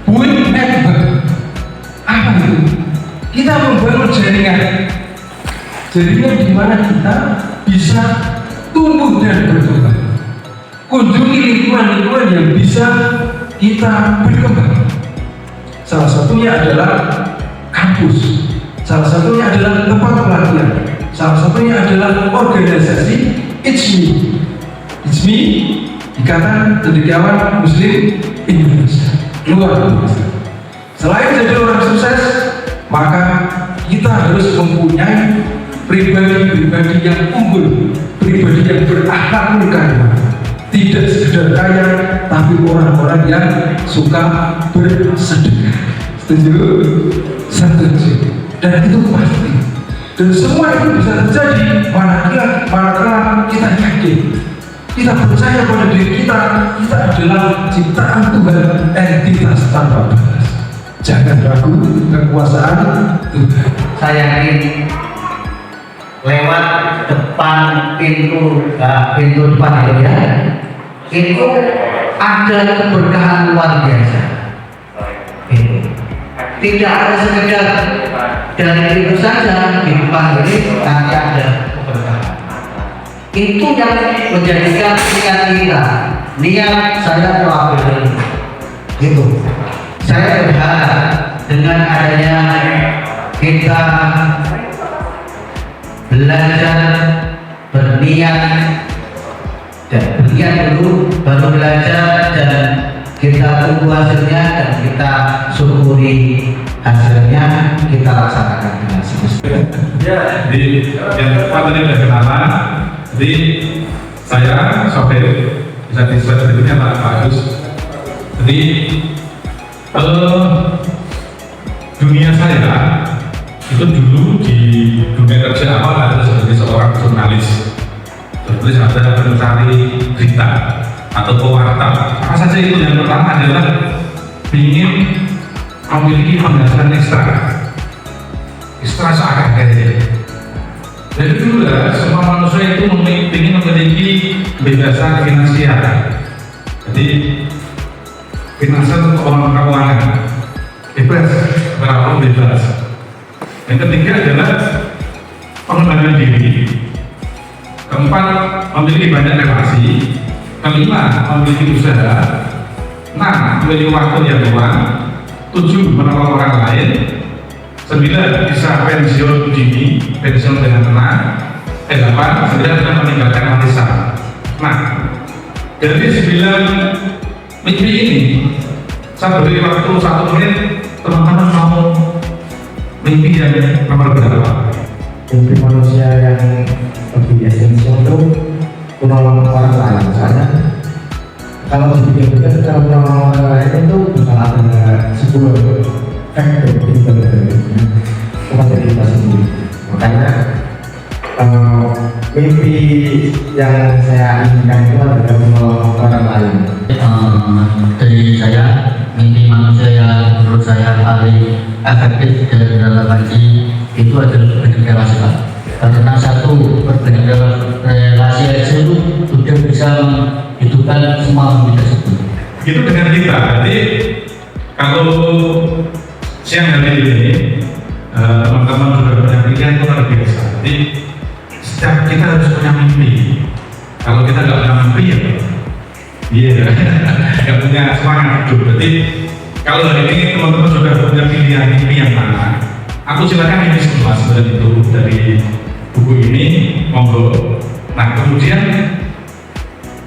Build network. Apa itu? Kita membangun jaringan di mana kita bisa tumbuh dan berkembang. Kunjungi lingkungan-lingkungan yang bisa kita berkembang. Salah satunya adalah kampus, salah satunya adalah tempat pelatihan, salah satunya adalah organisasi It's Me, Ikatan Cendekiawan Muslim Indonesia. Luar biasa. Selain jadi orang sukses, maka kita harus mempunyai pribadi-pribadi yang unggul, pribadi yang berakhlak mulia, tidak sekedar kaya, tapi orang-orang yang suka bersedekah. Setuju? Setuju. Dan itu pasti. Dan semua itu bisa terjadi manakala kita yakin, kita percaya pada diri kita adalah ciptaan Tuhan, entitas tanpa batas. Jangan ragu kekuasaan Tuhan. Saya yakin lewat depan pintu depan itu ya, itu ada keberkahan luar biasa. Tidak ada sekedar dari itu saja di depan ini nanti ada keberkahan. Itu yang menjadikan niat saya melakukan itu. Saya berharap dengan adanya kita belajar berniat dulu baru belajar dan kita tunggu hasilnya dan kita syukuri hasilnya, kita laksanakan dengan semestinya. Ya, di yang depan tadi sudah kenalan. Jadi saya Sofir, bisa di slide berikutnya Pak Agus. Jadi dunia saya itu dulu di dunia kerja awal adalah sebagai seorang jurnalis, ada pencari berita atau pewarta. Apa saja itu? Yang pertama adalah ingin memiliki penghasilan ekstra seakan-akan. Jadi dulu semua manusia itu ingin memiliki kebebasan finansial. Jadi finansial untuk keuangan bebas, berapa bebas. Yang ketiga adalah pengembangan diri. Keempat, memiliki banyak relasi. Kelima, memiliki usaha. 6, memiliki waktu yang luang. 7, menolong orang lain. 9, bisa pensiun dini, pensiun dengan tenang. 8, sudah meninggalkan warisan. Nah, dari 9 mimpi ini, saya beri waktu 1 menit, teman-teman mau mimpi yang nomor berapa? Mimpi manusia yang lebih esensial itu menolong orang lain. Misalnya kalau dipikir-pikir, kalau menolong orang lain itu bisa ada sebuah efek kepada kita sendiri. Makanya mimpi yang saya inginkan itu adalah menolong orang lain. Dari saya, mimpi manusia yang menurut saya paling efektif dalam haji itu adalah berbanyak relasi, Pak. Karena satu, berbanyak relasi itu sudah bisa menghidupkan semua kita sebut. Itu dengan kita. Jadi kalau siang hari ini teman-teman sudah punya pilihan itu luar biasa. Jadi setiap kita harus punya mimpi. Kalau kita nggak punya mimpi ya nggak punya semangat hidup. Berarti kalau hari ini teman-teman sudah punya pilihan mimpi yang mana, aku silakan ini semua sebenarnya itu dari buku ini, monggo. Nah kemudian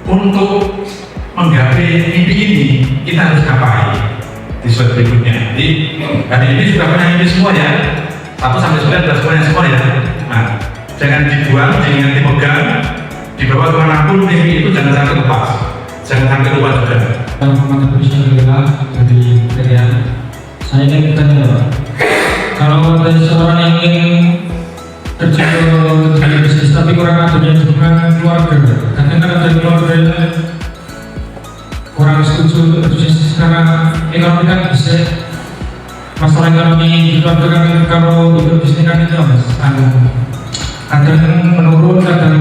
untuk menggapai mimpi ini kita harus ngapain? Di slide berikutnya. Jadi hari ini sudah punya mimpi semua ya. 1 sampai 9 sudah punya semua ya. Nah, jangan dibuang, jangan dipegang, dibawa kemanapun mimpi itu jangan sampai lepas, jangan sampai lupa juga. Teman-teman bisa lihat dari kalian, saya ingin bertanya Pak, kalau ada seorang yang ingin terjun ke dunia bisnis tapi kurang adanya dukungan keluarga, kadang-kadang ada keluarganya kurang setuju bisnis karena ekonomi kan bisa, masalah ekonomi di keluarga kan kalau untuk bisnis kan itu mas, kadang menurun, kadang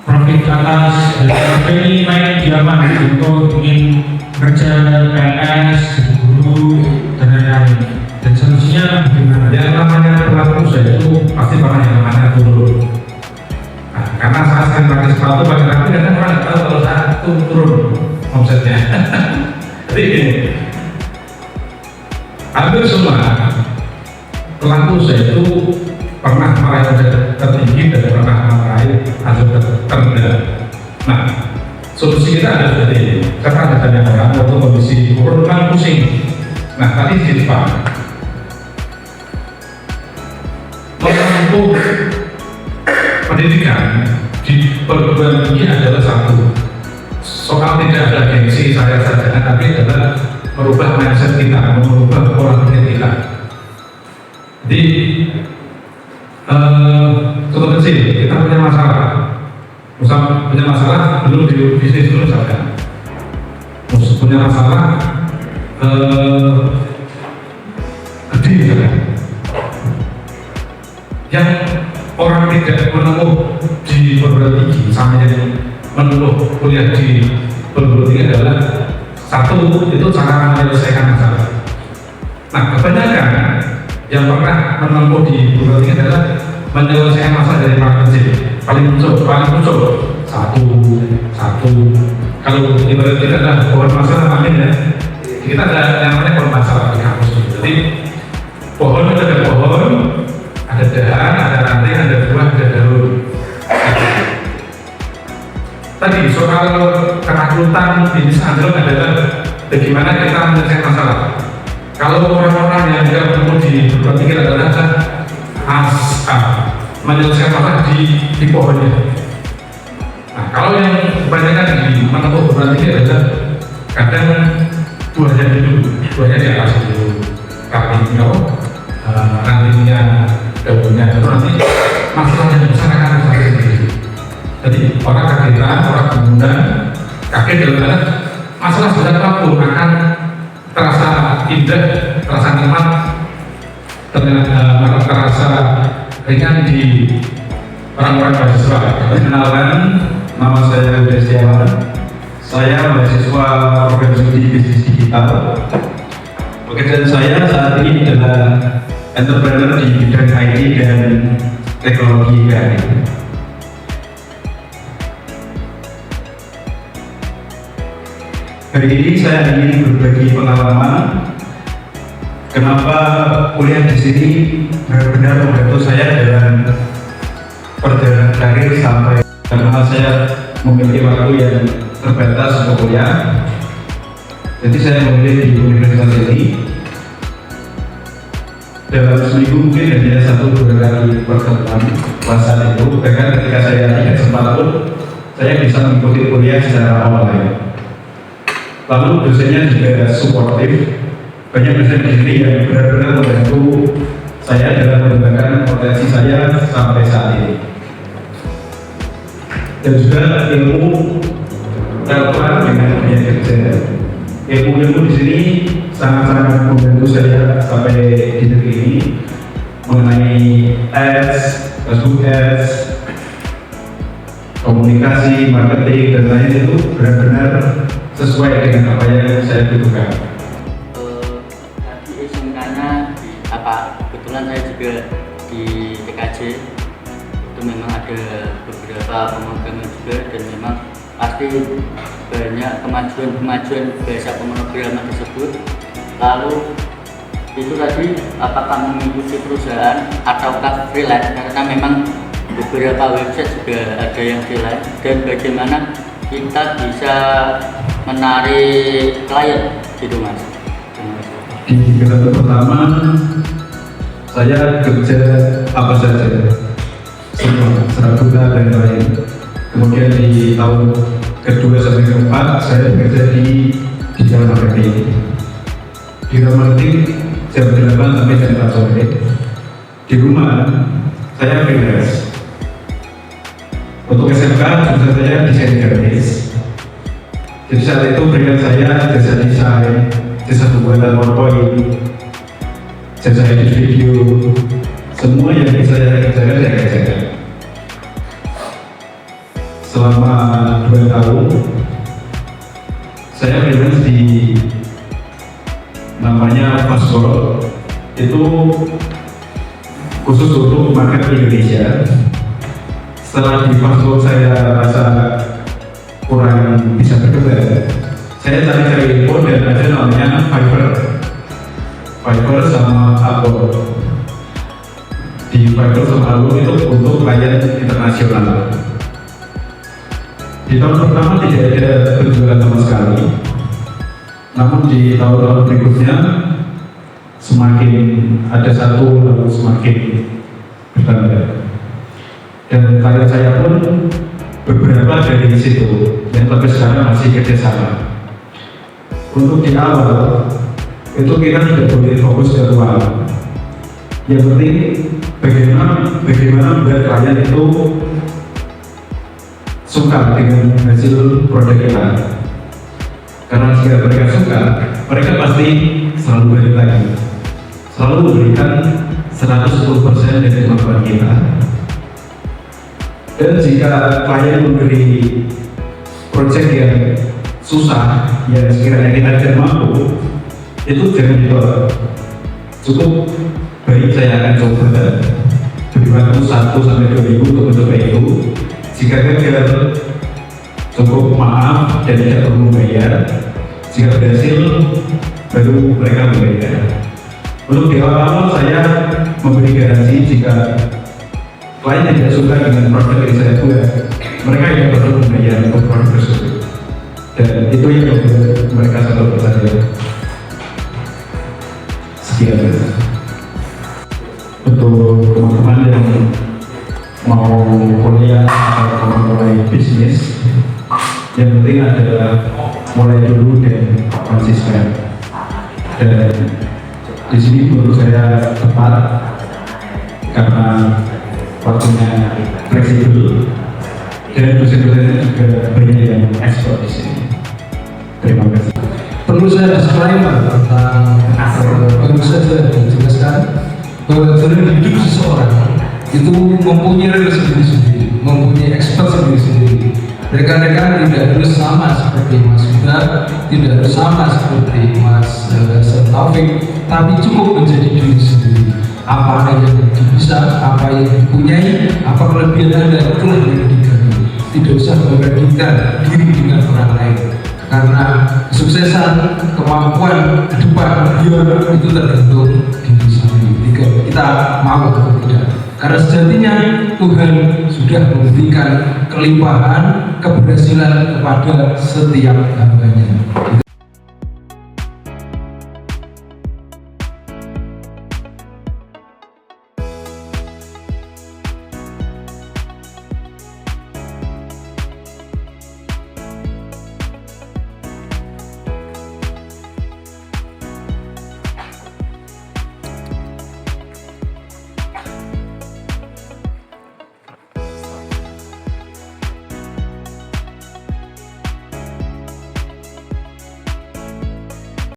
profit atas, tapi ini main di aman untuk ingin kerja PNS, jadi guru, dan lain-lain. Dan solusinya bagaimana? Yang namanya pelaku usaha itu pasti pernah yang namanya turun. Nah, karena saya sering pakai sepatu, pakai rapi, kadang orang nggak tahu kalau saya turun omsetnya. Jadi ini, hampir semua pelaku usaha itu pernah meraih hasil tertinggi dan pernah meraih hasil terendah. Nah, solusi kita ada seperti ini. Karena ada banyak orang waktu kondisi turun kan pusing. Nah, tadi di depan menempuh pendidikan di perguruan tinggi adalah satu soal tidak ada gengsi saya saja, tapi adalah merubah mindset kita, merubah pola pikir kita. Jadi contoh kecil, kita punya masalah, punya masalah belum di bisnis dulu saja, punya masalah gede saja. Yang orang tidak menempuh di perguruan tinggi sama yang menempuh kuliah di perguruan tinggi adalah satu, itu cara menyelesaikan masalah. Nah, kebanyakan yang pernah menempuh di perguruan tinggi adalah menyelesaikan masalah dari paling kecil, paling muncul satu. Kalau ibarat kita ada pohon masalah amin ya, kita ada yang namanya pohon masalah di kampus. Jadi pohon itu ada pohon, ada dahan, ada ranting, ada buah, ada daun. Tadi soal ketakutan bisnis anjlok adalah bagaimana kita menyelesaikan masalah. Kalau orang-orang yang tidak bertemu di perguruan tinggi adalah menyelesaikan masalah di pohonnya. Nah, kalau yang kebanyakan di menempuh perguruan tinggi adalah kadang buahnya di atas dulu, rantingnya, daunnya itu nanti masalah yang besar akan besar sendiri. Jadi orang kagetan, orang pengguna kaget dalam masalah sebesar apapun akan terasa indah, terasa nikmat, terasa ringan di orang-orang mahasiswa. Perkenalkan, nama saya Budi Setiawan. Saya mahasiswa program studi bisnis digital. Pekerjaan saya saat ini adalah entrepreneur di bidang IT dan teknologi kreatif. Hari ini saya ingin berbagi pengalaman kenapa kuliah di sini benar-benar membantu saya dalam perjalanan karir sampai, karena saya memiliki waktu yang terbatas untuk kuliah. Jadi saya memilih di universitas ini. Dalam seminggu mungkin hanya 1-2 kali pertemuan kelas itu, bahkan ketika saya tidak sempat pun saya bisa mengikuti kuliah secara online. Lalu dosennya juga suportif, banyak dosen di sini yang benar-benar membantu saya dalam mengembangkan potensi saya sampai saat ini. Dan juga ilmu terkait dengan dunia kerja. Ilmu di sini sangat-sangat membantu saya sampai di negeri ini mengenai ads, Facebook ads, komunikasi, marketing dan lain itu benar-benar sesuai dengan apa yang saya butuhkan. Tadi SMK-nya kebetulan saya juga di TKJ itu memang ada beberapa pemrograman juga, dan memang pasti banyak kemajuan bahasa pemrograman tersebut. Lalu itu tadi apakah mengikuti perusahaan ataukah freelance, karena memang beberapa website juga ada yang freelance, dan bagaimana kita bisa menarik klien gitu Mas. Di bulan pertama saya kerja apa saja, semua serabutan dan lain. Kemudian di tahun kedua sampai keempat saya bekerja di digital marketing. Digital marketing jam 8 sampai jam 4 sore. Di rumah saya freelance. Untuk SMK jurusan saya desain grafis. Jadi saat itu freelance saya jasa desain, jasa pembuatan PowerPoint, jasa edit video, semua yang bisa saya kerjakan saya kerjakan. Selama 2 tahun saya freelance di namanya Fastball, itu khusus untuk market Indonesia. Setelah di Fastball saya rasa kurang bisa berkembang, saya cari-cari info dan ada namanya Fiverr sama Upwork. Di Fiverr sama Upwork itu untuk klien internasional. Di tahun pertama tidak ada penjualan sama sekali, namun di tahun-tahun berikutnya semakin ada satu lalu semakin bertambah. Dan karya saya pun beberapa dari situ yang sampai sekarang masih kerjasama. Untuk di awal itu kita tidak boleh fokus ke uang. Yang penting bagaimana membuat klien itu suka dengan hasil produk kita. Karena jika mereka suka, mereka pasti selalu balik lagi, selalu memberikan 110% dari kemampuan kita. Dan jika klien memberi proyek yang susah, yang sekiranya kita tidak mampu, itu jangan ditolak. Cukup baik saya akan coba beri waktu 1-2 minggu untuk mencoba itu. Jika gagal, cukup maaf dan tidak perlu membayar. Jika berhasil, baru mereka membayar. Untuk di awal saya memberi garansi jika klien tidak suka dengan produk yang saya buat, mereka yang perlu membayar untuk produk tersebut. Dan itu yang membuat mereka selalu percaya. Sekian. Untuk teman-teman yang mau kuliah atau mau mulai bisnis, yang penting adalah mulai dulu dan konsisten. Dan di sini menurut saya tepat karena waktunya fleksibel dan dosen-dosennya juga banyak yang ekspor di sini. Terima kasih. Perlu saya disclaimer tentang baru saja dijelaskan bahwa dalam hidup seseorang itu mempunyai rel sendiri-sendiri, mempunyai expert sendiri-sendiri. Rekan-rekan tidak harus sama seperti Mas Huda, tidak harus sama seperti Mas Taufik, tapi cukup menjadi diri sendiri. Apa yang bisa, apa yang dipunyai, apa kelebihan Anda, itulah yang digali. Tidak usah membandingkan diri dengan orang lain, karena kesuksesan, kemampuan ke depan itu tergantung diri sendiri. Jika kita mau atau tidak, karena sejatinya Tuhan sudah memberikan kelimpahan keberhasilan kepada setiap hambanya.